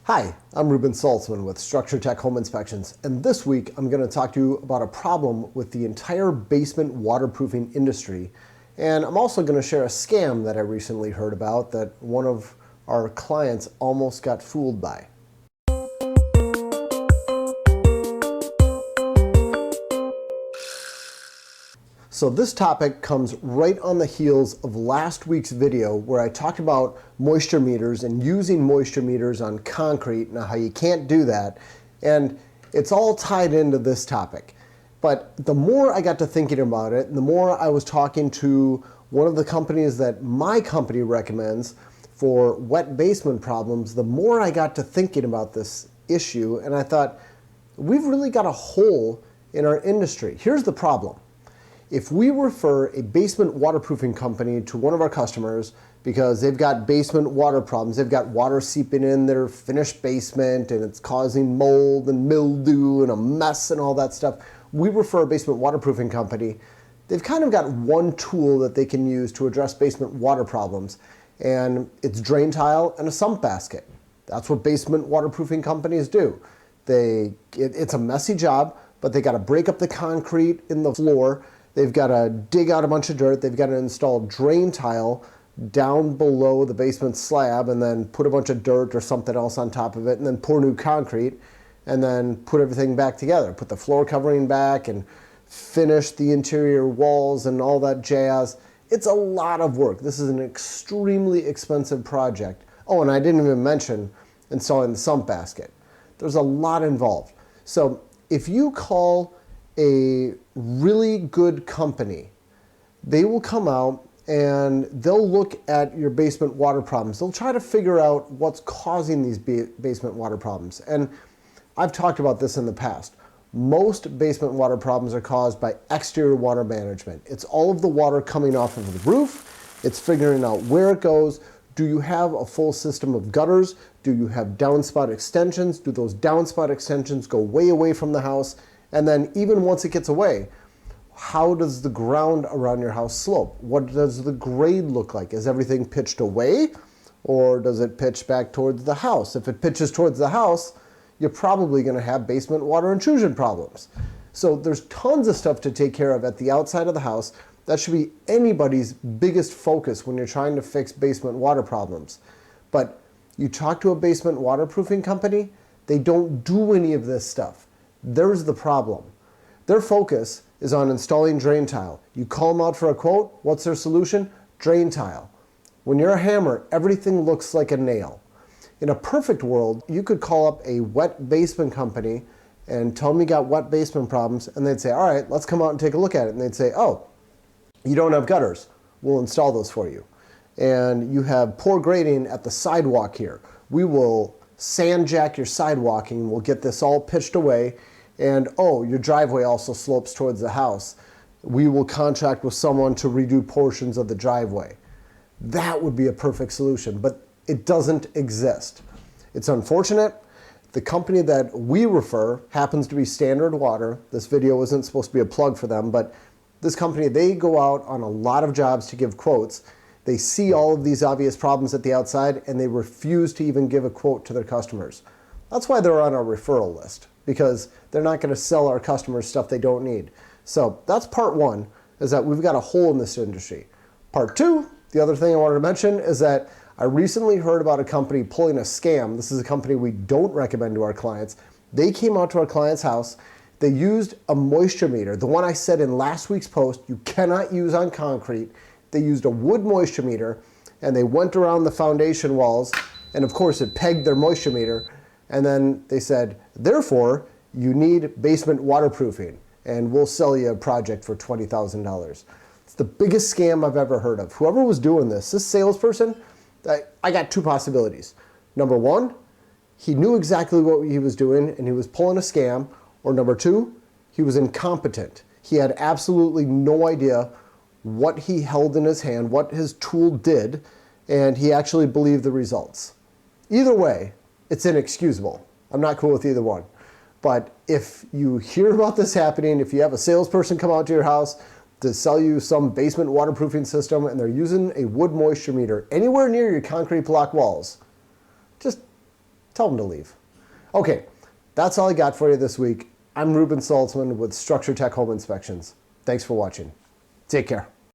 Hi, I'm Ruben Saltzman with Structure Tech Home Inspections, and this week I'm going to talk to you about a problem with the entire basement waterproofing industry. And I'm also going to share a scam that I recently heard about that one of our clients almost got fooled by. So this topic comes right on the heels of last week's video where I talked about moisture meters and using moisture meters on concrete and how you can't do that. And it's all tied into this topic. But the more I got to thinking about it, and the more I was talking to one of the companies that my company recommends for wet basement problems, the more I got to thinking about this issue. And I thought, we've really got a hole in our industry. Here's the problem. If we refer a basement waterproofing company to one of our customers because they've got basement water problems, they've got water seeping in their finished basement and it's causing mold and mildew and a mess and all that stuff, we refer a basement waterproofing company. They've kind of got one tool that they can use to address basement water problems, and it's drain tile and a sump basket. That's what basement waterproofing companies do. It's a messy job, but they got to break up the concrete in the floor. They've got to dig out a bunch of dirt. They've got to install drain tile down below the basement slab and then put a bunch of dirt or something else on top of it and then pour new concrete and then put everything back together. Put the floor covering back and finish the interior walls and all that jazz. It's a lot of work. This is an extremely expensive project. Oh, and I didn't even mention installing the sump basket. There's a lot involved. So if you call a really good company, they will come out and they'll look at your basement water problems. They'll try to figure out what's causing these basement water problems. And I've talked about this in the past. Most basement water problems are caused by exterior water management. It's all of the water coming off of the roof. It's figuring out where it goes. Do you have a full system of gutters? Do you have downspout extensions? Do those downspout extensions go way away from the house? And then even once it gets away, how does the ground around your house slope? What does the grade look like? Is everything pitched away or does it pitch back towards the house? If it pitches towards the house, you're probably going to have basement water intrusion problems. So there's tons of stuff to take care of at the outside of the house. That should be anybody's biggest focus when you're trying to fix basement water problems. But you talk to a basement waterproofing company, they don't do any of this stuff. There's the problem. Their focus is on installing drain tile. You call them out for a quote, what's their solution? Drain tile. When you're a hammer, everything looks like a nail. In a perfect world, you could call up a wet basement company and tell them you got wet basement problems, and they'd say, all right, let's come out and take a look at it. And they'd say, oh, you don't have gutters. We'll install those for you. And you have poor grading at the sidewalk here. We will sand jack your sidewalking. We'll get this all pitched away. And oh, your driveway also slopes towards the house. We will contract with someone to redo portions of the driveway. That would be a perfect solution, but it doesn't exist. It's unfortunate. The company that we refer happens to be Standard Water. This video isn't supposed to be a plug for them, but this company, they go out on a lot of jobs to give quotes. They see all of these obvious problems at the outside and they refuse to even give a quote to their customers. That's why they're on our referral list, because they're not going to sell our customers stuff they don't need. So that's part one, is that we've got a hole in this industry. Part two, the other thing I wanted to mention is that I recently heard about a company pulling a scam. This is a company we don't recommend to our clients. They came out to our client's house. They used a moisture meter, the one I said in last week's post you cannot use on concrete. They used a wood moisture meter and they went around the foundation walls, and of course it pegged their moisture meter, and then they said, therefore, you need basement waterproofing and we'll sell you a project for $20,000. It's the biggest scam I've ever heard of. Whoever was doing this salesperson, I got two possibilities. Number one, he knew exactly what he was doing and he was pulling a scam. Or number two, he was incompetent. He had absolutely no idea what he held in his hand, what his tool did, and he actually believed the results. Either way, it's inexcusable. I'm not cool with either one. But if you hear about this happening, if you have a salesperson come out to your house to sell you some basement waterproofing system and they're using a wood moisture meter anywhere near your concrete block walls, just tell them to leave. Okay, that's all I got for you this week. I'm Ruben Saltzman with Structure Tech Home Inspections. Thanks for watching. Take care.